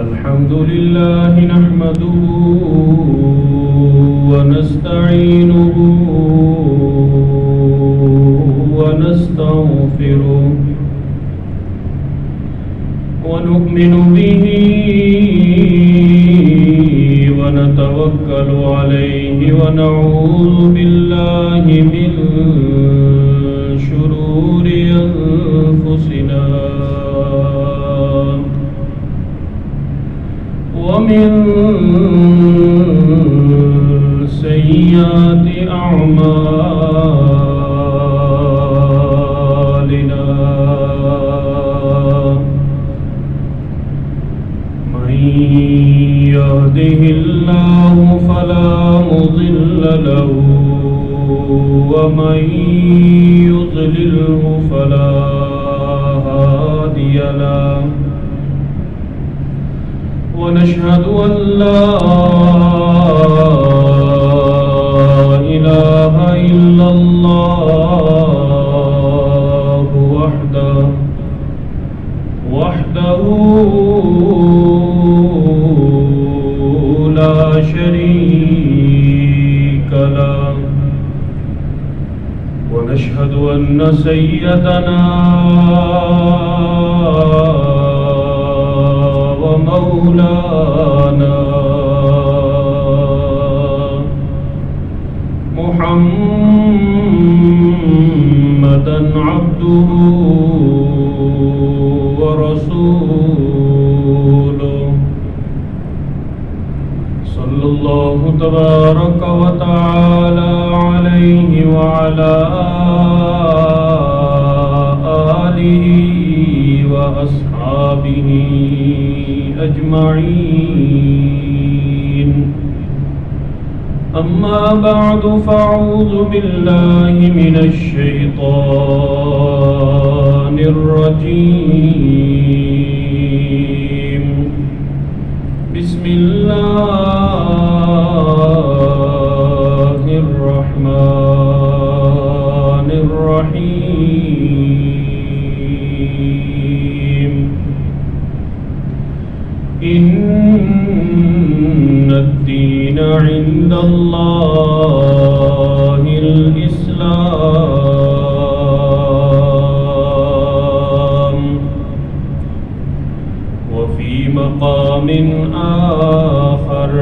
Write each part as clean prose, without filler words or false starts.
الحمد لله نحمده ونستعينه ونستغفره ونؤمن به ونتوكل عليه ونعوذ بالله من شرور أنفسنا ومن سيئات أعمالنا من يهده الله فلا مضل له ومن يضلله فلا هادي له ونشهد أن لا إله إلا الله وحده لا شريك له ونشهد أن سيدنا ومولانا محمدا عبده ورسوله صلى الله تبارك وتعالى عليه وعلى آله وأصحابه أجمعين أما بعد فأعوذ بالله من الشيطان الرجيم بسم الله الرحمن الرحيم إن الدين عند الله الإسلام وفي مقام آخر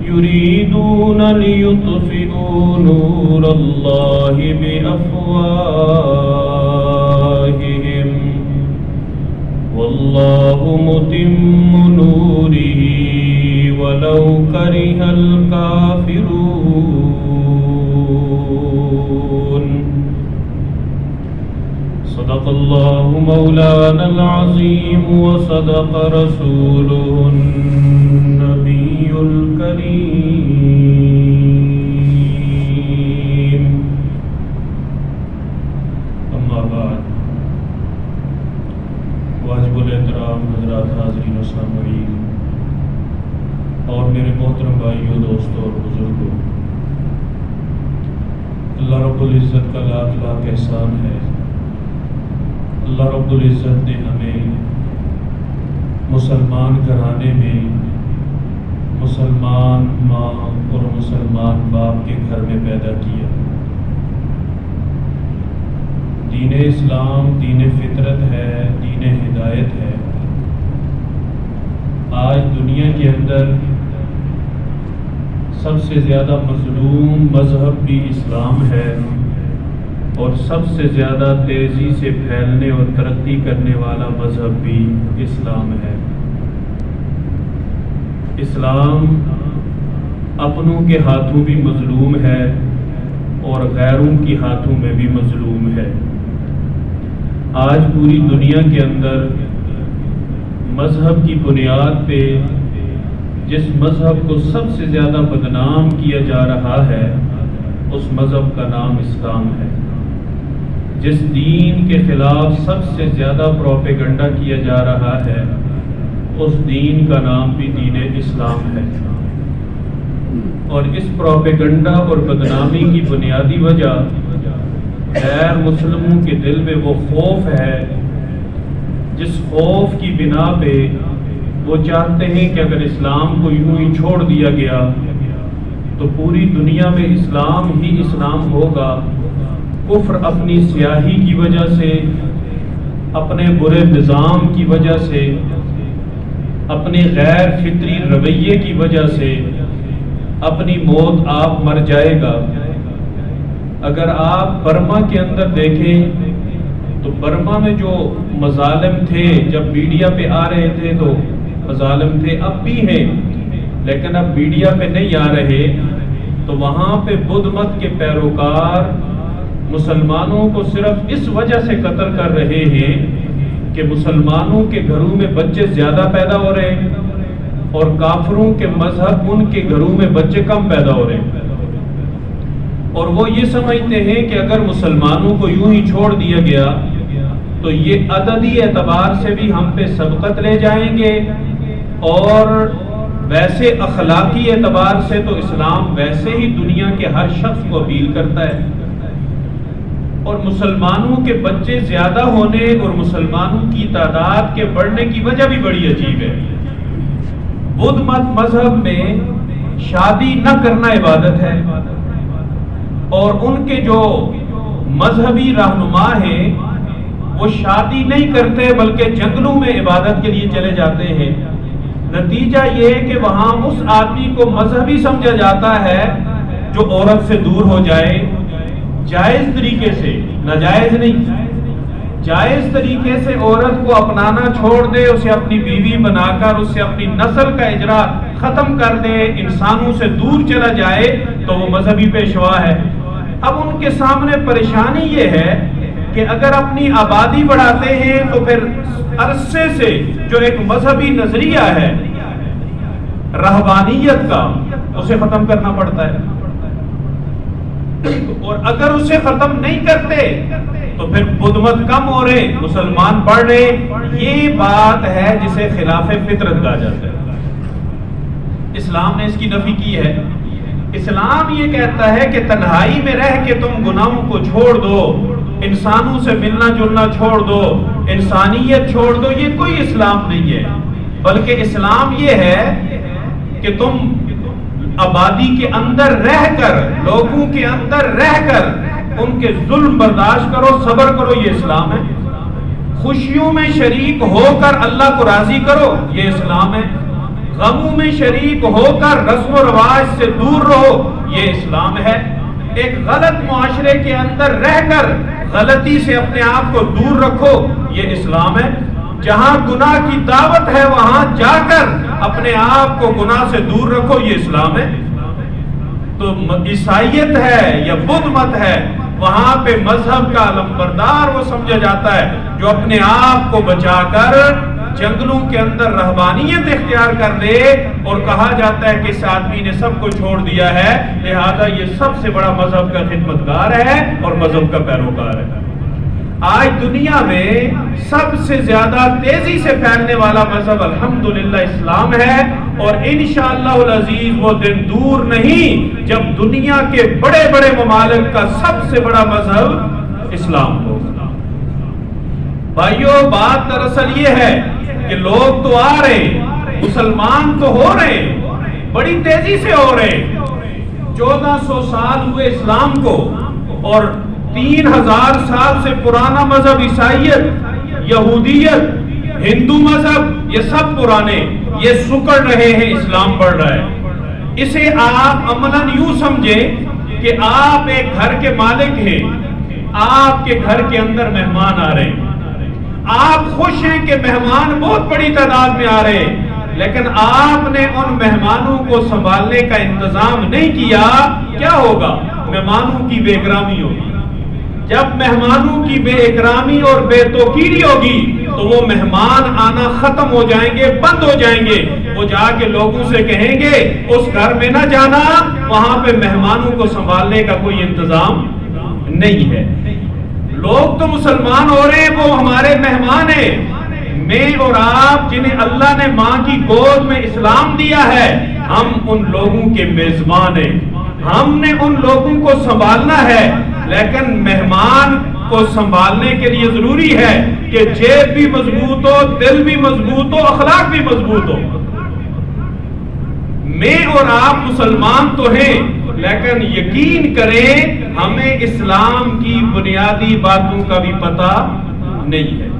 يريدون ليطفئوا نور الله بأفواههم والله متم نوره ولو كره الكافرون صدق الله مولانا العظيم وصدق رسوله النبي الكريم أما بعد واجب الاحترام حضرات حاضرین و سامعین اور میرے محترم بھائیوں دوستوں اور بزرگوں، اللہ رب العزت کا لاکھ لاکھ احسان ہے۔ اللہ رب العزت نے ہمیں مسلمان گھرانے میں مسلمان ماں اور مسلمان باپ کے گھر میں پیدا کیا۔ دین اسلام دین فطرت ہے، دین ہدایت ہے۔ آج دنیا کے اندر سب سے زیادہ مظلوم مذہب بھی اسلام ہے، اور سب سے زیادہ تیزی سے پھیلنے اور ترقی کرنے والا مذہب بھی اسلام ہے۔ اسلام اپنوں کے ہاتھوں بھی مظلوم ہے اور غیروں کے ہاتھوں میں بھی مظلوم ہے۔ آج پوری دنیا کے اندر مذہب کی بنیاد پہ جس مذہب کو سب سے زیادہ بدنام کیا جا رہا ہے اس مذہب کا نام اسلام ہے۔ جس دین کے خلاف سب سے زیادہ پروپیگنڈا کیا جا رہا ہے اس دین کا نام بھی دین اسلام ہے۔ اور اس پروپیگنڈا اور بدنامی کی بنیادی وجہ غیر مسلموں کے دل میں وہ خوف ہے جس خوف کی بنا پہ وہ چاہتے ہیں کہ اگر اسلام کو یوں ہی چھوڑ دیا گیا تو پوری دنیا میں اسلام ہی اسلام ہوگا. کفر اپنی سیاہی کی وجہ سے، اپنے برے نظام کی وجہ سے، اپنے غیر فطری رویے کی وجہ سے اپنی موت آپ مر جائے گا. اگر آپ برما کے اندر دیکھیں تو برما میں جو مظالم تھے، جب میڈیا پہ آ رہے تھے تو مظالم تھے، اب بھی ہیں لیکن اب میڈیا پہ نہیں آ رہے. تو وہاں پہ بدھ مت کے پیروکار مسلمانوں کو صرف اس وجہ سے قتل کر رہے ہیں کہ مسلمانوں کے گھروں میں بچے زیادہ پیدا ہو رہے ہیں اور کافروں کے مذہب ان کے گھروں میں بچے کم پیدا ہو رہے ہیں. اور وہ یہ سمجھتے ہیں کہ اگر مسلمانوں کو یوں ہی چھوڑ دیا گیا تو یہ عددی اعتبار سے بھی ہم پہ سبقت لے جائیں گے، اور ویسے اخلاقی اعتبار سے تو اسلام ویسے ہی دنیا کے ہر شخص کو اپیل کرتا ہے. اور مسلمانوں کے بچے زیادہ ہونے اور مسلمانوں کی تعداد کے بڑھنے کی وجہ بھی بڑی عجیب ہے. بدھ مت مذہب میں شادی نہ کرنا عبادت ہے، اور ان کے جو مذہبی رہنما ہیں وہ شادی نہیں کرتے بلکہ جنگلوں میں عبادت کے لیے چلے جاتے ہیں. نتیجہ یہ کہ وہاں اس آدمی کو مذہبی سمجھا جاتا ہے جو عورت سے دور ہو جائے، جائز طریقے سے، ناجائز نہیں، جائز طریقے سے عورت کو اپنانا چھوڑ دے، اسے اپنی بیوی بنا کر اس سے اپنی نسل کا اجرا ختم کر دے، انسانوں سے دور چلا جائے تو وہ مذہبی پیشوا ہے. اب ان کے سامنے پریشانی یہ ہے کہ اگر اپنی آبادی بڑھاتے ہیں تو پھر عرصے سے جو ایک مذہبی نظریہ ہے رہبانیت کا، اسے ختم کرنا پڑتا ہے، اور اگر اسے ختم نہیں کرتے تو پھر بدھ مت کم ہو رہے، مسلمان بڑھ رہے. یہ بات ہے جسے خلاف فطرت کہا جاتا ہے. اسلام نے اس کی نفی کی ہے. اسلام یہ کہتا ہے کہ تنہائی میں رہ کے تم گناہوں کو چھوڑ دو، انسانوں سے ملنا جلنا چھوڑ دو، انسانیت چھوڑ دو. یہ کوئی اسلام نہیں ہے، بلکہ اسلام یہ ہے کہ تم آبادی کے اندر رہ کر، لوگوں کے اندر رہ کر ان کے ظلم برداشت کرو، صبر کرو. یہ اسلام ہے. خوشیوں میں شریک ہو کر اللہ کو راضی کرو، یہ اسلام ہے. غموں میں شریک ہو کر رسم و رواج سے دور رہو، یہ اسلام ہے. ایک غلط معاشرے کے اندر رہ کر غلطی سے اپنے آپ کو دور رکھو، یہ اسلام ہے. جہاں گناہ کی دعوت ہے وہاں جا کر اپنے آپ کو گناہ سے دور رکھو، یہ اسلام ہے. تو عیسائیت ہے یا بدھ مت ہے، وہاں پہ مذہب کا علمبردار وہ سمجھا جاتا ہے جو اپنے آپ کو بچا کر جنگلوں کے اندر رہبانیت اختیار کر لے، اور کہا جاتا ہے کہ اس آدمی نے سب کو چھوڑ دیا ہے، لہذا یہ سب سے بڑا مذہب کا خدمتگار ہے اور مذہب کا پیروکار ہے. آج دنیا میں سب سے زیادہ تیزی سے پھیلنے والا مذہب الحمدللہ اسلام ہے، اور انشاءاللہ العزیز وہ دن دور نہیں جب دنیا کے بڑے بڑے ممالک کا سب سے بڑا مذہب اسلام ہوگا. بھائیو، بات دراصل یہ ہے کہ لوگ تو آ رہے، مسلمان تو ہو رہے، بڑی تیزی سے ہو رہے. 1400 سال ہوئے اسلام کو، اور 3000 سال سے پرانا مذہب عیسائیت، یہودیت، ہندو مذہب، یہ سب پرانے، یہ سکڑ رہے ہیں، اسلام بڑھ رہا ہے. اسے آپ عملاً یوں سمجھیں کہ آپ ایک گھر کے مالک ہیں، آپ کے گھر کے اندر مہمان آ رہے ہیں، آپ خوش ہیں کہ مہمان بہت بڑی تعداد میں آ رہے ہیں، لیکن آپ نے ان مہمانوں کو سنبھالنے کا انتظام نہیں کیا. کیا ہوگا؟ مہمانوں کی بے اکرامی ہوگی. جب مہمانوں کی بے اکرامی اور بے توقیری ہوگی تو وہ مہمان آنا ختم ہو جائیں گے، بند ہو جائیں گے. وہ جا کے لوگوں سے کہیں گے اس گھر میں نہ جانا، وہاں پہ مہمانوں کو سنبھالنے کا کوئی انتظام نہیں ہے. لوگ تو مسلمان ہو رہے ہیں، وہ ہمارے مہمان ہیں. میں اور آپ جنہیں اللہ نے ماں کی گود میں اسلام دیا ہے، ہم ان لوگوں کے میزبان ہیں. ہم نے ان لوگوں کو سنبھالنا ہے. لیکن مہمان کو سنبھالنے کے لیے ضروری ہے کہ جیب بھی مضبوط ہو، دل بھی مضبوط ہو، اخلاق بھی مضبوط ہو۔ میں اور آپ مسلمان تو ہیں، لیکن یقین کریں ہمیں اسلام کی بنیادی باتوں کا بھی پتہ نہیں ہے۔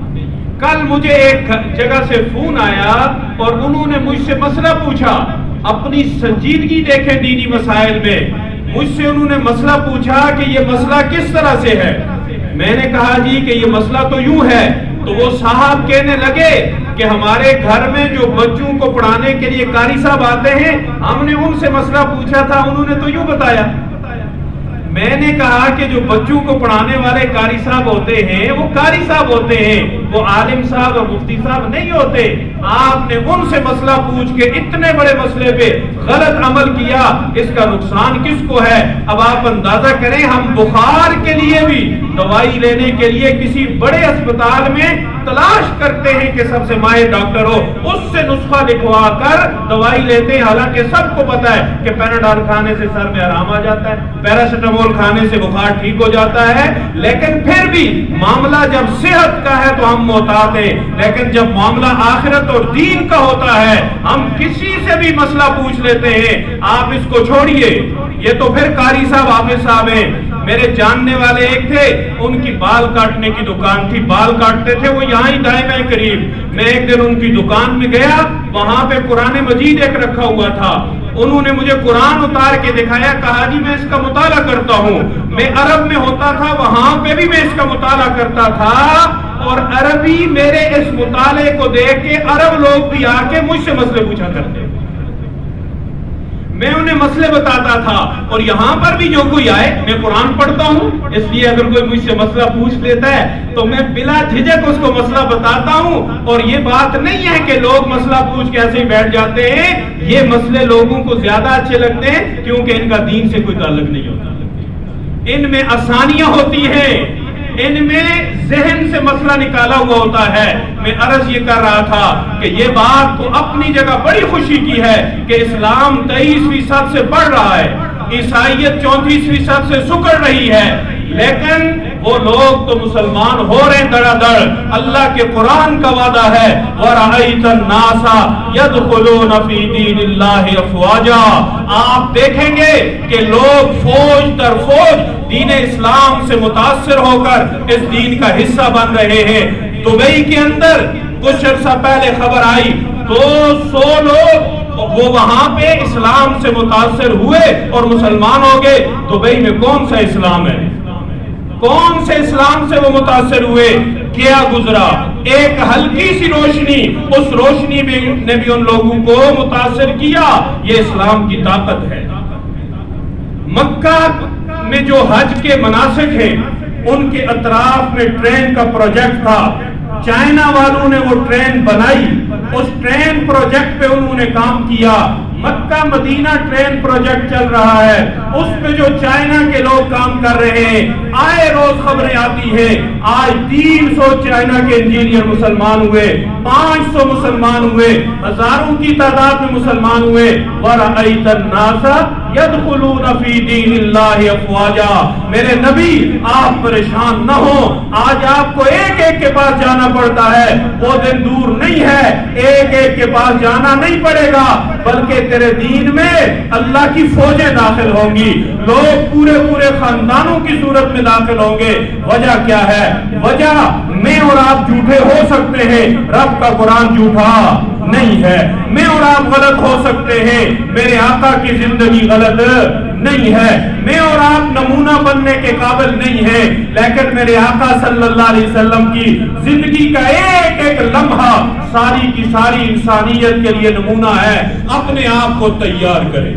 کل مجھے ایک جگہ سے فون آیا اور انہوں نے مجھ سے مسئلہ پوچھا، اپنی سنجیدگی دیکھیں دینی مسائل میں۔ مجھ سے انہوں نے مسئلہ پوچھا کہ یہ مسئلہ کس طرح سے ہے۔ میں نے کہا جی کہ یہ مسئلہ تو یوں ہے۔ تو وہ صاحب کہنے لگے کہ ہمارے گھر میں جو بچوں کو پڑھانے کے لیے قاری صاحب آتے ہیں، ہم نے ان سے مسئلہ پوچھا تھا، انہوں نے تو یوں بتایا۔ میں نے کہا کہ جو بچوں کو پڑھانے والے قاری صاحب ہوتے ہیں وہ قاری صاحب ہوتے ہیں، وہ عالم صاحب اور مفتی صاحب نہیں ہوتے۔ آپ نے ان سے مسئلہ پوچھ کے اتنے بڑے مسئلے پہ غلط عمل کیا، اس کا نقصان کس کو ہے؟ اب آپ اندازہ کریں، ہم بخار کے لیے بھی دوائی لینے کے لیے کسی بڑے اسپتال میں تلاش کرتے ہیں کہ سب سے ماہر ڈاکٹر ہو، اس سے نسخہ لکھوا کر دوائی لیتے ہیں، حالانکہ سب کو پتا ہے کہ پیناڈول کھانے سے سر میں آرام آ جاتا ہے، پیراسیٹامول کھانے سے بخار ٹھیک ہو جاتا ہے۔ لیکن پھر بھی معاملہ جب صحت کا ہے تو ہم محتاط ہیں، لیکن جب معاملہ آخرت اور دین کا ہوتا ہے ہم کسی سے بھی مسئلہ پوچھ لیتے ہیں۔ آپ اس کو چھوڑیے، یہ تو پھر قاری صاحب حافظ صاحب ہیں۔ میرے جاننے والے ایک تھے، ان کی بال کاٹنے کی دکان تھی، بال کاٹتے تھے وہ یہاں ہی دائیں بائیں قریب۔ میں ایک دن ان کی دکان میں گیا، وہاں پہ قرآن مجید ایک رکھا ہوا تھا، انہوں نے مجھے قرآن اتار کے دکھایا، کہا جی میں اس کا مطالعہ کرتا ہوں۔ میں عرب میں ہوتا تھا، وہاں پہ بھی میں اس کا مطالعہ کرتا تھا، اور عربی میرے اس مطالعے کو دیکھ کے عرب لوگ بھی آ کے مجھ سے مسئلے پوچھا کرتے، میں انہیں مسئلے بتاتا تھا۔ اور یہاں پر بھی جو کوئی آئے، میں قرآن پڑھتا ہوں، اس لیے اگر کوئی مجھ سے مسئلہ پوچھ لیتا ہے تو میں بلا جھجک اس کو مسئلہ بتاتا ہوں۔ اور یہ بات نہیں ہے کہ لوگ مسئلہ پوچھ کے ایسے ہی بیٹھ جاتے ہیں، یہ مسئلے لوگوں کو زیادہ اچھے لگتے ہیں کیونکہ ان کا دین سے کوئی تعلق نہیں ہوتا، ان میں آسانیاں ہوتی ہیں، ان میں ذہن سے مسئلہ نکالا ہوا ہوتا ہے۔ میں عرض یہ کر رہا تھا کہ یہ بات تو اپنی جگہ بڑی خوشی کی ہے کہ اسلام 23% سے بڑھ رہا ہے، عیسائیت 34% سے سکڑ رہی ہے، لیکن وہ لوگ تو مسلمان ہو رہے ہیں دڑا دڑ۔ اللہ کے قرآن کا وعدہ ہے وَرَأَيْتَ النَّاسَ يَدْخُلُونَ فِي دِينِ اللَّهِ أَفْوَاجًا، آپ دیکھیں گے کہ لوگ فوج در فوج دین اسلام سے متاثر ہو کر اس دین کا حصہ بن رہے ہیں۔ دبئی کے اندر کچھ عرصہ پہلے خبر آئی 200 لوگ وہ وہاں پہ اسلام سے متاثر ہوئے اور مسلمان ہو گئے۔ دبئی میں کون سا اسلام ہے؟ کون سے اسلام سے وہ متاثر ہوئے؟ کیا گزرا؟ ایک ہلکی سی روشنی، اس روشنی نے بھی ان لوگوں کو متاثر کیا۔ یہ اسلام کی طاقت ہے۔ مکہ میں جو حج کے مناسک ہیں ان کے اطراف میں ٹرین کا پروجیکٹ تھا، چائنا والوں نے وہ ٹرین بنائی، اس ٹرین پروجیکٹ پہ انہوں نے کام کیا۔ مکہ مدینہ ٹرین پروجیکٹ چل رہا ہے، اس پہ جو چائنا کے لوگ کام کر رہے ہیں، آئے روز خبریں آتی ہیں، آج 300 چائنا کے انجینئر مسلمان ہوئے، 500 مسلمان ہوئے، ہزاروں کی تعداد میں مسلمان ہوئے۔ وَرَأَيْتَ النَّاسَ يَدْخُلُونَ فِي دِينِ اللَّهِ أَفْوَاجًا، میرے نبی آپ پریشان نہ ہو، آج آپ کو ایک ایک کے پاس جانا پڑتا ہے، وہ دن دور نہیں ہے، ایک ایک کے پاس جانا نہیں پڑے گا، بلکہ تیرے دین میں اللہ کی فوجیں داخل ہوں گی، لوگ پورے پورے خاندانوں کی صورت میں داخل ہوں گے۔ وجہ کیا ہے؟ وجہ میں اور آپ جھوٹے ہو سکتے ہیں، رب کا قرآن جھوٹا نہیں ہے۔ میں اور آپ غلط ہو سکتے ہیں، میرے آقا کی زندگی غلط نہیں ہے۔ میں اور آپ نمونہ بننے کے قابل نہیں ہیں، لیکن میرے آقا صلی اللہ علیہ وسلم کی زندگی کا ایک ایک لمحہ ساری کی ساری انسانیت کے لیے نمونہ ہے۔ اپنے آپ کو تیار کریں،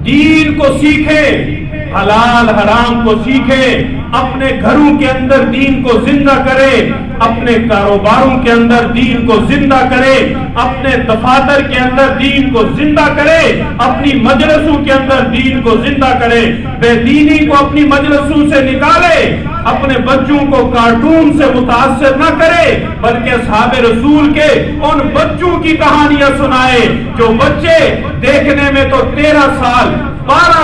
دین کو سیکھیں، حلال حرام کو سیکھیں، اپنے گھروں کے اندر دین کو زندہ کرے، اپنے کاروباروں کے اندر دین کو زندہ کرے، اپنے دفاتر کے اندر دین کو زندہ کرے، اپنی مجلسوں کے اندر دین کو زندہ کرے، بے دینی کو اپنی مجلسوں سے نکالے، اپنے بچوں کو کارٹون سے متاثر نہ کرے، بلکہ اصحاب رسول کے ان بچوں کی کہانیاں سنائے جو بچے دیکھنے میں تو 13 سال 12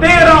13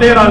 13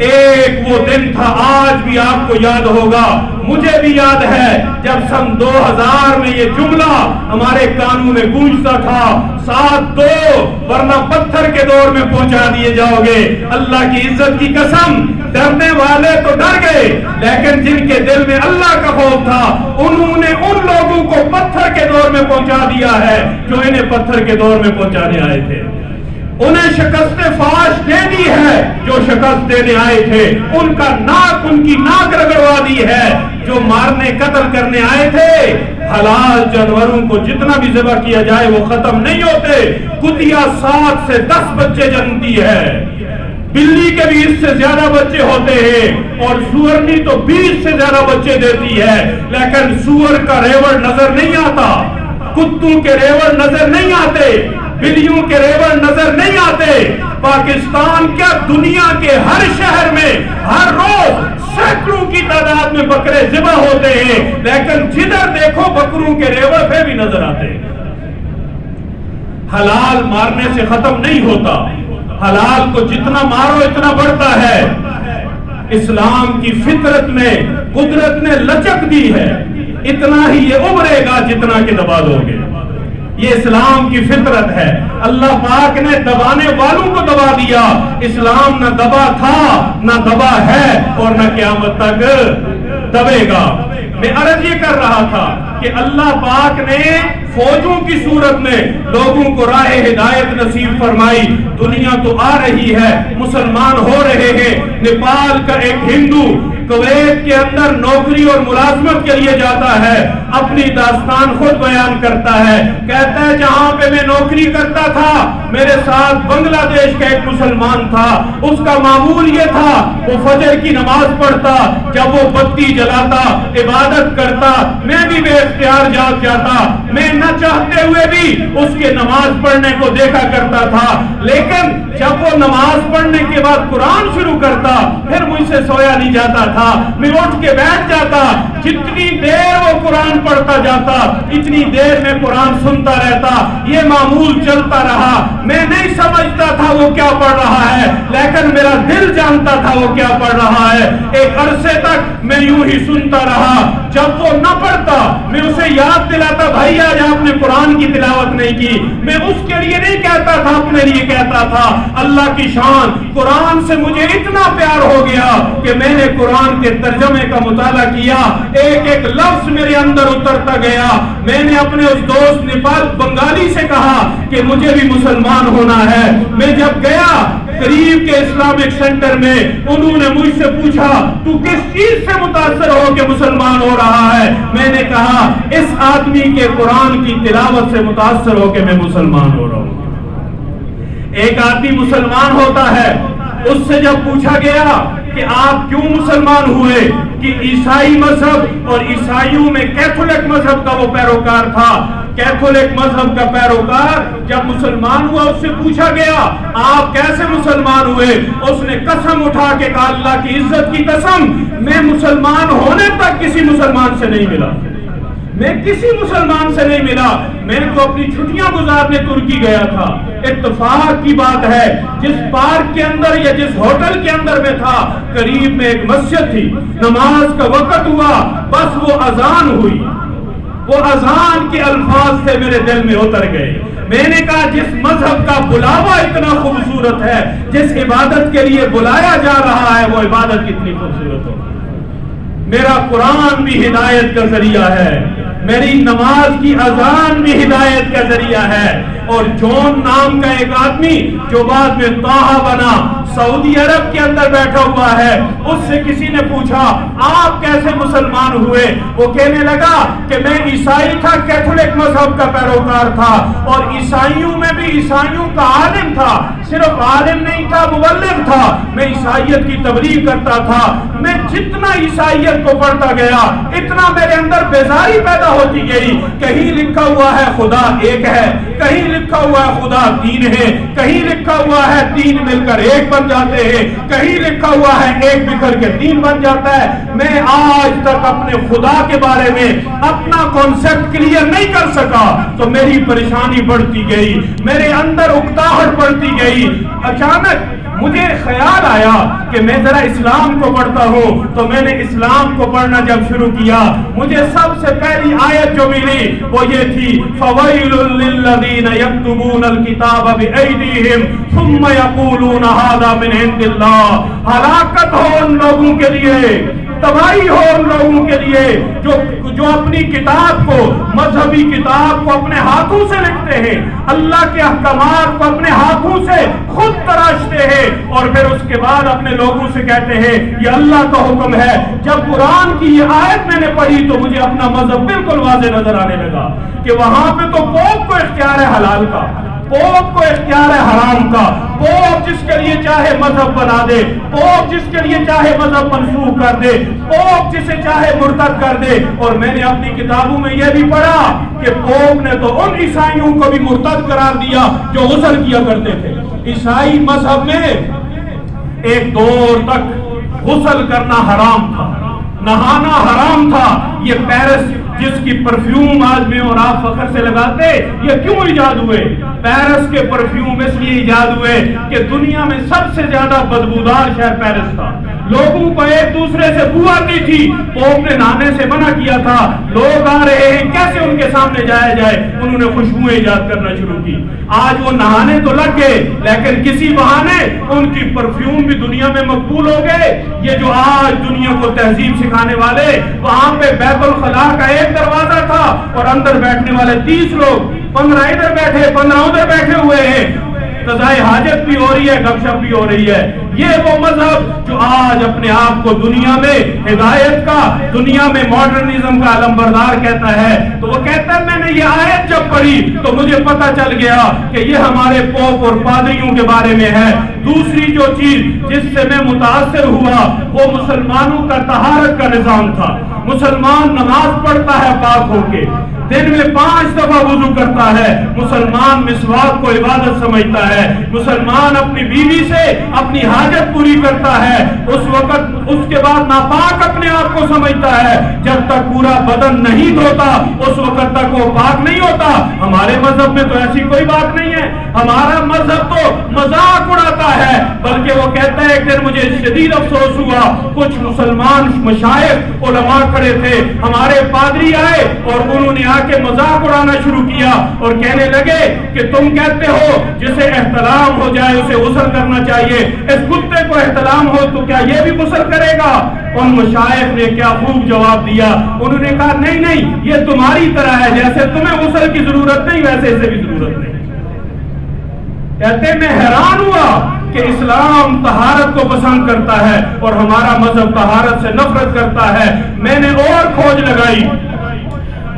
ایک وہ دن تھا، آج بھی آپ کو یاد ہوگا، مجھے بھی یاد ہے، جب سن 2000 میں یہ جملہ ہمارے کانوں میں گونجتا تھا، 7-2 ورنہ پتھر کے دور میں پہنچا دیے جاؤ گے۔ اللہ کی عزت کی قسم، ڈرنے والے تو ڈر گئے، لیکن جن کے دل میں اللہ کا خوف تھا انہوں نے ان لوگوں کو پتھر کے دور میں پہنچا دیا ہے جو انہیں پتھر کے دور میں پہنچانے آئے تھے۔ انہیں شکست فاش دے دی ہے جو شکست دینے آئے تھے، ان کا ناک، ان کی ناک رگڑوا دی ہے جو مارنے قتل کرنے آئے تھے۔ حلال جانوروں کو جتنا بھی ذبح کیا جائے وہ ختم نہیں ہوتے، کتیا 7 سے 10 بچے جنتی ہے، بلی کے بھی اس سے زیادہ بچے ہوتے ہیں، اور سورنی تو 20 سے زیادہ بچے دیتی ہے، لیکن سور کا ریوڑ نظر نہیں آتا، کتوں کے ریوڑ نظر نہیں آتے، بلیوں کے ریوڑ نظر نہیں آتے۔ پاکستان کیا، دنیا کے ہر شہر میں ہر روز سینکڑوں کی تعداد میں بکرے ذبح ہوتے ہیں، لیکن جدھر دیکھو بکروں کے ریوڑ پہ بھی نظر آتے ہیں۔ حلال مارنے سے ختم نہیں ہوتا، حلال کو جتنا مارو اتنا بڑھتا ہے۔ اسلام کی فطرت میں قدرت نے لچک دی ہے، اتنا ہی یہ ابھرے گا جتنا کہ دبا دو گے۔ یہ اسلام کی فطرت ہے، اللہ پاک نے دبانے والوں کو دبا دیا۔ اسلام نہ دبا تھا، نہ دبا ہے، اور نہ قیامت تک دبے گا۔ میں عرض یہ کر رہا تھا کہ اللہ پاک نے فوجوں کی صورت میں لوگوں کو راہ ہدایت نصیب فرمائی۔ دنیا تو آ رہی ہے، مسلمان ہو رہے ہیں۔ نیپال کا ایک ہندو کویت کے اندر نوکری اور ملازمت کے لیے جاتا ہے، اپنی داستان خود بیان کرتا ہے، کہتا ہے جہاں پہ میں نوکری کرتا تھا میرے ساتھ بنگلہ دیش کا ایک مسلمان تھا، اس کا معمول یہ تھا وہ فجر کی نماز پڑھتا، جب وہ بتی جلاتا، عبادت کرتا، میں بھی بے اختیار جاگ جاتا، میں نہ چاہتے ہوئے بھی اس کے نماز پڑھنے کو دیکھا کرتا تھا، لیکن جب وہ نماز پڑھنے کے بعد قرآن شروع کرتا پھر مجھ سے سویا نہیں جاتا تھا، میں اٹھ کے بیٹھ جاتا، جتنی دیر وہ قرآن پڑھتا جاتا اتنی دیر میں قرآن سنتا رہتا، یہ معمول چلتا رہا۔ میں نہیں سمجھتا تھا وہ کیا پڑھ رہا ہے، لیکن میرا دل جانتا تھا وہ کیا پڑھ رہا ہے۔ ایک عرصے تک میں یوں ہی سنتا رہا، جب وہ نہ پڑھتا میں اسے یاد دلاتا، بھائی آج آپ نے قرآن کی تلاوت نہیں کی۔ میں اس کے لیے نہیں کہتا تھا، اپنے لیے کہتا تھا۔ اللہ کی شان، قرآن سے مجھے اتنا پیار ہو گیا کہ میں نے قرآن کے ترجمے کا مطالعہ کیا، ایک ایک لفظ میرے اندر اترتا گیا۔ میں نے اپنے اس دوست نیپال بنگالی سے کہا کہ مجھے بھی مسلمان ہونا ہے۔ میں جب گیا قریب کے اسلامک سینٹر میں، انہوں نے مجھ سے پوچھا تو کس چیز سے متاثر ہو کے مسلمان ہو رہا ہے؟ میں نے کہا اس آدمی کے قرآن کی تلاوت سے متاثر ہو کے میں مسلمان ہو رہا ہوں۔ ایک آدمی مسلمان ہوتا ہے، اس سے جب پوچھا گیا کہ آپ کیوں مسلمان ہوئے، کہ عیسائی مذہب اور عیسائیوں میں کیتھولک مذہب کا وہ پیروکار تھا، کیتھولک مذہب کا پیروکار جب مسلمان ہوا اس سے پوچھا گیا آپ کیسے مسلمان ہوئے، اس نے قسم اٹھا کے کہا اللہ کی عزت کی قسم میں مسلمان ہونے تک کسی مسلمان سے نہیں ملا، میں کسی مسلمان سے نہیں ملا، میں تو اپنی چھٹیاں گزارنے ترکی گیا تھا۔ اتفاق کی بات ہے جس پارک کے اندر یا جس ہوٹل کے اندر میں تھا قریب میں ایک مسجد تھی، نماز کا وقت ہوا، بس وہ اذان ہوئی، وہ اذان کے الفاظ سے میرے دل میں اتر گئے۔ میں نے کہا جس مذہب کا بلاوا اتنا خوبصورت ہے، جس عبادت کے لیے بلایا جا رہا ہے وہ عبادت کتنی خوبصورت ہو۔ میرا قرآن بھی ہدایت کا ذریعہ ہے، میری نماز کی اذان بھی ہدایت کا ذریعہ ہے۔ اور جون نام کا ایک آدمی جو بعد میں طاہا بنا، سعودی عرب کے اندر بیٹھا ہوا ہے، اس سے کسی نے پوچھا آپ کیسے مسلمان ہوئے، وہ کہنے لگا کہ میں عیسائی تھا، کیتھولک مذہب کا پیروکار تھا، اور عیسائیوں میں بھی عیسائیوں کا عالم تھا، صرف عالم نہیں تھا مبلغ تھا، میں عیسائیت کی تبلیغ کرتا تھا۔ میں جتنا عیسائیت کو پڑھتا گیا اتنا میرے اندر بیزاری پیدا ہوتی گئی، کہیں لکھا ہوا ہے خدا ایک ہے، کہیں لکھا ہوا ہے خدا تین ہے، کہیں لکھا ہوا ہے تین مل کر ایک بن جاتے ہیں، کہیں لکھا ہوا ہے ایک بکھر کے تین بن جاتا ہے۔ میں آج تک اپنے خدا کے بارے میں اپنا کانسیپٹ کلیئر نہیں کر سکا، تو میری پریشانی بڑھتی گئی، میرے اندر اکتاہٹ بڑھتی گئی۔ اچانک مجھے خیال آیا کہ میں ذرا اسلام کو پڑھتا ہوں، تو میں نے اسلام کو پڑھنا جب شروع کیا، مجھے سب سے پہلی آیت جو ملی وہ یہ تھی فَوَيْلٌ لِّلَّذِينَ يَكْتُبُونَ الْكِتَابَ بِأَيْدِيهِمْ ثُمَّ يَقُولُونَ هَذَا مِنْ عِندِ اللَّهِ، ہلاکت ہو ان لوگوں کے لیے، تباہی ہو ان لوگوں کے لیے جو اپنی کتاب کو، مذہبی کتاب کو اپنے ہاتھوں سے لکھتے ہیں، اللہ کے احکامات کو اپنے ہاتھوں سے خود تراشتے ہیں، اور پھر اس کے بعد اپنے لوگوں سے کہتے ہیں یہ اللہ کا حکم ہے۔ جب قرآن کی یہ آیت میں نے پڑھی تو مجھے اپنا مذہب بالکل واضح نظر آنے لگا کہ وہاں پہ تو پوپ کو اختیار ہے حلال کا، پوپ کو اختیار ہے حرام کا، پوپ جس کے لیے چاہے مذہب بنا دے، پوپ جس کے لیے چاہے مذہب منسوخ کر دے، پوپ جسے چاہے مرتد کر دے۔ اور میں نے اپنی کتابوں میں یہ بھی پڑھا کہ پوپ نے تو ان عیسائیوں کو بھی مرتد قرار دیا جو غسل کیا کرتے تھے۔ عیسائی مذہب میں ایک دور تک غسل کرنا حرام تھا، نہانا حرام تھا۔ یہ پیرس جس کی پرفیوم آج میں اور آپ فخر سے لگاتے، یہ کیوں ایجاد ہوئے؟ پیرس کے پرفیوم اس لیے ایجاد ہوئے کہ دنیا میں سب سے زیادہ بدبودار شہر پیرس تھا، لوگوں کو ایک دوسرے سے بو آتی تھی، پوپ نے نہانے سے منع کیا تھا، لوگ آ رہے ہیں کیسے ان کے سامنے جایا جائے، انہوں نے خوشبوئیں ایجاد کرنا شروع کی۔ آج وہ نہانے تو لگ گئے لیکن کسی بہانے ان کی پرفیوم بھی دنیا میں مقبول ہو گئے۔ یہ جو آج دنیا کو تہذیب سکھانے والے، وہاں پہ بیت الخلا کا ایک دروازہ تھا اور اندر بیٹھنے والے 30 لوگ، 15 ادھر بیٹھے 15 ادھر بیٹھے ہوئے ہیں، قضائے حاجت بھی ہو رہی ہے، گپ شپ بھی ہو رہی ہے۔ یہ وہ مذہب جو آج اپنے آپ کو دنیا میں ہدایت کا، دنیا میں ماڈرنزم کا علمبردار کہتا ہے، تو وہ کہتا ہے میں نے یہ آیت جب پڑھی تو مجھے پتا چل گیا کہ یہ ہمارے پوپ اور پادریوں کے بارے میں ہے۔ دوسری جو چیز جس سے میں متاثر ہوا وہ مسلمانوں کا طہارت کا نظام تھا۔ مسلمان نماز پڑھتا ہے پاک ہو کے، دن میں 5 دفعہ وضو کرتا ہے، مسلمان مسواک کو عبادت سمجھتا ہے، مسلمان اپنی بیوی سے اپنی حاجت پوری کرتا ہے، اس وقت اس کے بعد ناپاک اپنے آپ کو سمجھتا ہے، جب تک پورا بدن نہیں دھوتا اس وقت تک وہ پاک نہیں ہوتا۔ ہمارے مذہب میں تو ایسی کوئی بات نہیں ہے، ہمارا مذہب تو مذاق اڑاتا ہے، بلکہ وہ کہتا ہے ایک دن مجھے شدید افسوس ہوا، کچھ مسلمان مشائخ علماء کھڑے تھے، ہمارے پادری آئے اور انہوں نے کے مذاق اڑانا شروع کیا اور کہنے لگے کہ تم کہتے ہو جسے احتلام ہو جائے اسے غسل کرنا چاہیے، اس کتے کو احتلام ہو تو کیا یہ بھی غسل کرے گا؟ ان مشائخ نے کیا خوب جواب دیا، انہوں نے کہا نہیں نہیں، یہ تمہاری طرح ہے، جیسے تمہیں غسل کی ضرورت نہیں ویسے اسے بھی ضرورت نہیں۔ کہتے میں حیران ہوا کہ اسلام طہارت کو پسند کرتا ہے اور ہمارا مذہب طہارت سے نفرت کرتا ہے۔ میں نے اور کھوج لگائی،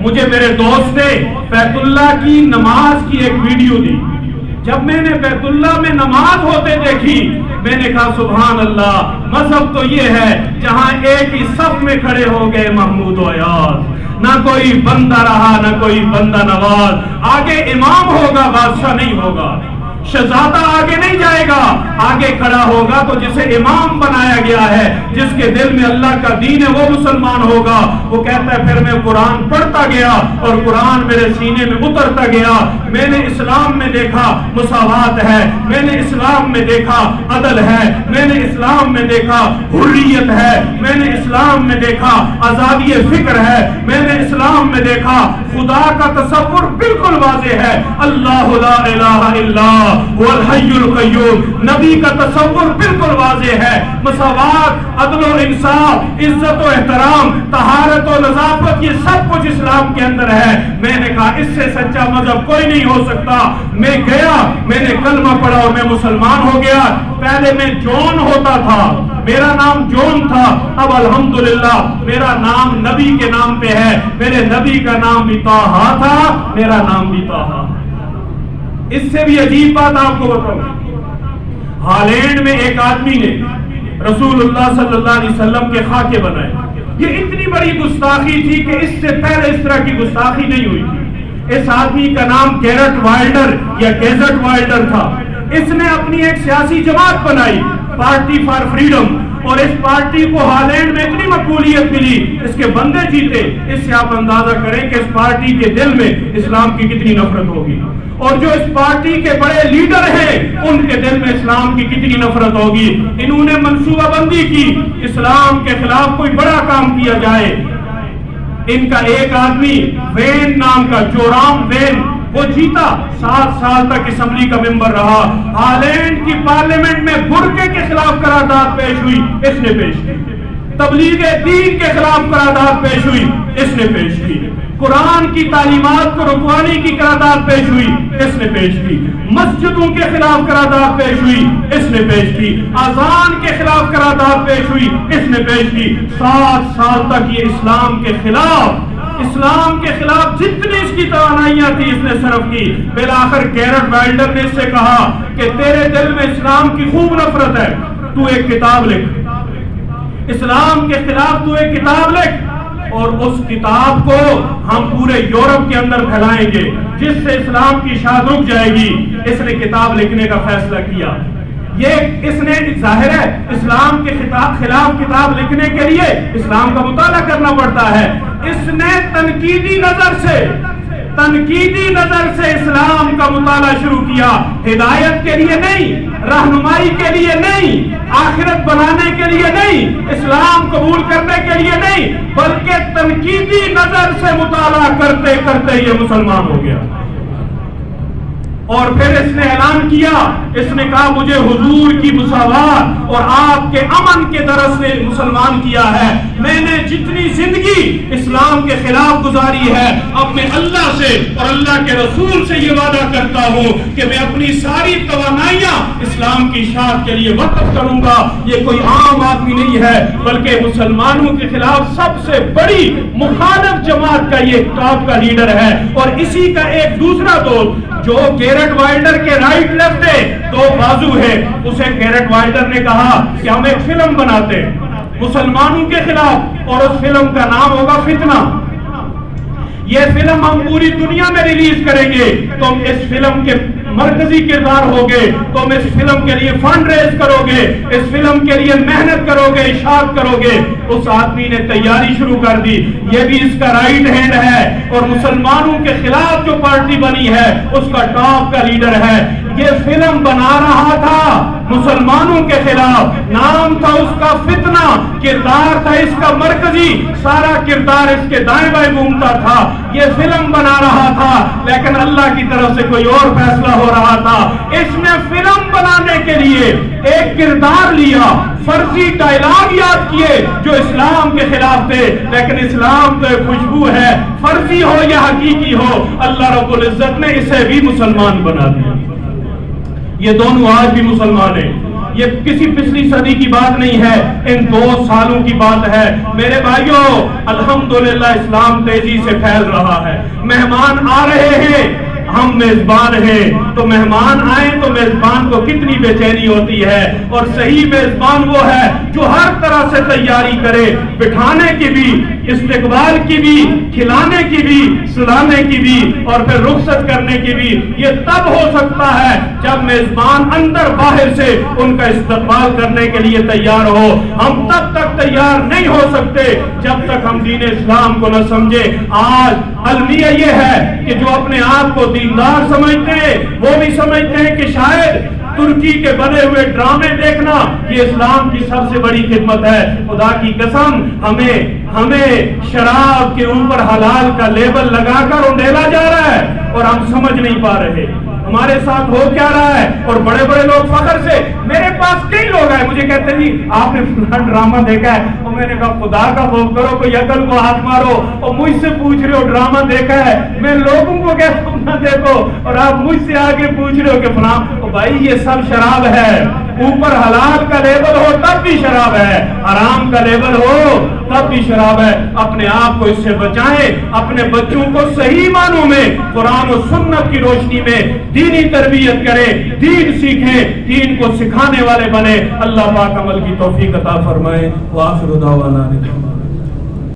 مجھے میرے دوست نے بیت اللہ کی نماز کی ایک ویڈیو دی، جب میں نے بیت اللہ میں نماز ہوتے دیکھی میں نے کہا سبحان اللہ، مذہب تو یہ ہے جہاں ایک ہی صف میں کھڑے ہو گئے محمود و ایاز، نہ کوئی بندہ رہا نہ کوئی بندہ نواز، آگے امام ہوگا بادشاہ نہیں ہوگا، شہزادہ آگے نہیں جائے گا، آگے کھڑا ہوگا تو جسے امام بنایا گیا ہے، جس کے دل میں اللہ کا دین ہے وہ مسلمان ہوگا۔ وہ کہتا ہے پھر میں قرآن پڑھتا گیا اور قرآن میرے سینے میں اترتا گیا، میں نے اسلام میں دیکھا مساوات ہے، میں نے اسلام میں دیکھا عدل ہے، میں نے اسلام میں دیکھا حریت ہے، میں نے اسلام میں دیکھا آزادی فکر ہے، میں نے اسلام میں دیکھا خدا کا تصور بالکل واضح ہے، اللہ لا الہ الا هو الحی القیوم، نبی کا تصور بالکل واضح ہے، مساوات، عدل و انصاف، عزت و احترام، طہارت و نظافت، یہ سب کچھ اسلام کے اندر ہے۔ میں نے کہا اس سے سچا مذہب کوئی نہیں ہو سکتا۔ میں گیا، میں نے کلمہ پڑھا اور میں مسلمان ہو گیا۔ پہلے میں جون ہوتا تھا، میرا نام جون تھا، اب الحمدللہ میرا نام نبی کے نام پہ ہے، میرے نبی کا نام بھی طٰہٰ تھا، میرا نام بھی طٰہٰ۔ اس سے بھی عجیب بات آپ کو بتاؤں، ہالینڈ میں ایک آدمی نے رسول اللہ صلی اللہ علیہ وسلم کے خاکے بنائے۔ یہ اتنی بڑی گستاخی تھی کہ اس سے پہلے اس طرح کی گستاخی نہیں ہوئی تھی۔ اس آدمی کا نام گیرٹ وائلڈر یا گیزٹ وائلڈر تھا۔ اس نے اپنی ایک سیاسی جماعت بنائی، پارٹی فار فریڈم، اور اس پارٹی کو ہالینڈ میں اتنی مقبولیت ملی، اس کے بندے جیتے۔ اس سے آپ اندازہ کریں کہ اس پارٹی کے دل میں اسلام کی کتنی نفرت ہوگی۔ اور جو اس پارٹی کے بڑے لیڈر ہیں ان کے دل میں اسلام کی کتنی نفرت ہوگی۔ انہوں نے منصوبہ بندی کی اسلام کے خلاف کوئی بڑا کام کیا جائے۔ ان کا ایک آدمی وین نام کا، جورام وین، وہ جیتا، 7 سال تک اسمبلی کا ممبر رہا۔ ہالینڈ کی پارلیمنٹ میں برقعے کے خلاف قرارداد پیش ہوئی، اس نے پیش کی۔ تبلیغ دین کے خلاف قرارداد پیش ہوئی، اس نے پیش کی۔ قرآن کی تعلیمات کو رکوانے کی قرارداد پیش ہوئی، اس نے پیش کی۔ مسجدوں کے خلاف قرارداد پیش ہوئی، اس نے پیش کی۔ اذان کے خلاف قرارداد پیش ہوئی، اس نے پیش کی۔ 7 سال تک یہ اسلام کے خلاف جتنی اس کی توانائیاں تھی اس نے صرف کی۔ بالآخر گیرٹ وائلڈر نے اس سے کہا کہ تیرے دل میں اسلام کی خوب نفرت ہے، تو ایک کتاب لکھ، اسلام کے خلاف تو ایک کتاب لکھ، اور اس کتاب کو ہم پورے یورپ کے اندر پھیلائیں گے جس سے اسلام کی شاخ رک جائے گی۔ اس نے کتاب لکھنے کا فیصلہ کیا۔ یہ اس نے ظاہر ہے اسلام کے خلاف کتاب لکھنے کے لیے اسلام کا مطالعہ کرنا پڑتا ہے۔ اس نے تنقیدی نظر سے اسلام کا مطالعہ شروع کیا، ہدایت کے لیے نہیں، رہنمائی کے لیے نہیں، آخرت بنانے کے لیے نہیں، اسلام قبول کرنے کے لیے نہیں، بلکہ تنقیدی نظر سے مطالعہ کرتے کرتے یہ مسلمان ہو گیا۔ اور پھر اس نے اعلان کیا، اس نے کہا مجھے حضور کی مساوات اور آپ کے امن کے درس نے مسلمان کیا ہے۔ میں نے جتنی زندگی اسلام کے خلاف گزاری ہے، اب میں اللہ سے اور اللہ کے رسول سے یہ وعدہ کرتا ہوں کہ میں اپنی ساری توانائیاں اسلام کی اشاعت کے لیے وقف کروں گا۔ یہ کوئی عام آدمی نہیں ہے بلکہ مسلمانوں کے خلاف سب سے بڑی مخالف جماعت کا یہ ٹاپ کا لیڈر ہے۔ اور اسی کا ایک دوسرا دوست جو گیرٹ وائلڈر کے رائٹ لیفٹ ہے، 2 بازو ہے، اسے گیرٹ وائلڈر نے کہا کہ ہم ایک فلم بناتے ہیں مسلمانوں کے خلاف، اور اس فلم کا نام ہوگا فتنہ۔ یہ فلم ہم پوری دنیا میں ریلیز کریں گے، تم اس فلم کے مرکزی کردار ہوگے، تم اس فلم کے لیے فنڈ ریز کرو گے، اس فلم کے لیے محنت کرو گے، اشاعت کرو گے۔ اس آدمی نے تیاری شروع کر دی، یہ بھی اس کا رائٹ ہینڈ ہے، اور مسلمانوں کے خلاف جو پارٹی بنی ہے اس کا ٹاپ کا لیڈر ہے۔ یہ فلم بنا رہا تھا مسلمانوں کے خلاف، نام تھا اس کا فتنہ، کردار تھا اس کا مرکزی، سارا کردار اس کے دائیں بائیں گھومتا تھا۔ یہ فلم بنا رہا تھا لیکن اللہ کی طرف سے کوئی اور فیصلہ ہو رہا تھا۔ اس نے فلم بنانے کے لیے ایک کردار لیا، فرضی ڈائلاگ یاد کیے جو اسلام کے خلاف تھے، لیکن اسلام تو ایک خوشبو ہے، فرضی ہو یا حقیقی ہو، اللہ رب العزت نے اسے بھی مسلمان بنا دیا۔ یہ دونوں آج بھی مسلمان ہیں، یہ کسی پچھلی صدی کی بات نہیں ہے، ان 2 سالوں کی بات ہے۔ میرے بھائیوں، الحمدللہ اسلام تیزی سے پھیل رہا ہے، مہمان آ رہے ہیں، ہم میزبان ہیں، تو مہمان آئیں تو میزبان کو کتنی بے چینی ہوتی ہے، اور صحیح میزبان وہ ہے جو ہر طرح سے تیاری کرے، بٹھانے کی بھی، استقبال کی بھی، کھلانے کی بھی، سلانے کی بھی، اور پھر رخصت کرنے کی بھی۔ یہ تب ہو سکتا ہے جب میزبان اندر باہر سے ان کا استقبال کرنے کے لیے تیار ہو۔ ہم تب تک تیار نہیں ہو سکتے جب تک ہم دین اسلام کو نہ سمجھے۔ آج المیہ یہ ہے کہ جو اپنے آپ کو دیندار سمجھتے ہیں وہ بھی سمجھتے ہیں کہ شاید ترکی کے بنے ہوئے ڈرامے دیکھنا یہ اسلام کی سب سے بڑی خدمت ہے۔ خدا کی قسم، ہمیں شراب کے اوپر حلال کا لیبل لگا کر انڈیلا جا رہا ہے اور ہم سمجھ نہیں پا رہے ہمارے ساتھ ہو کیا رہا ہے۔ اور بڑے بڑے لوگ فخر سے، میرے پاس کئی لوگ آئے مجھے کہتے ہیں جی آپ نے فلاں ڈرامہ دیکھا ہے، اور میں نے کہا خدا کا خوف کرو، کوئی عقل کو ہاتھ مارو، اور مجھ سے پوچھ رہے ہو ڈرامہ دیکھا ہے، میں لوگوں کو کہتا ہوں نہ دیکھو، اور آپ مجھ سے آگے پوچھ رہے ہو کہ فلاں۔ بھائی یہ سب شراب ہے، اوپر حلال کا لیبل ہو تب بھی شراب ہے، حرام کا لیبل ہو تب بھی شراب ہے۔ اپنے آپ کو اس سے بچائیں، اپنے بچوں کو صحیح معنوں میں قرآن و سنت کی روشنی میں دینی تربیت کریں، دین سیکھیں، دین کو سکھانے والے بنے۔ اللہ پاک عمل کی توفیق عطا فرمائے۔ وآخر دعوانا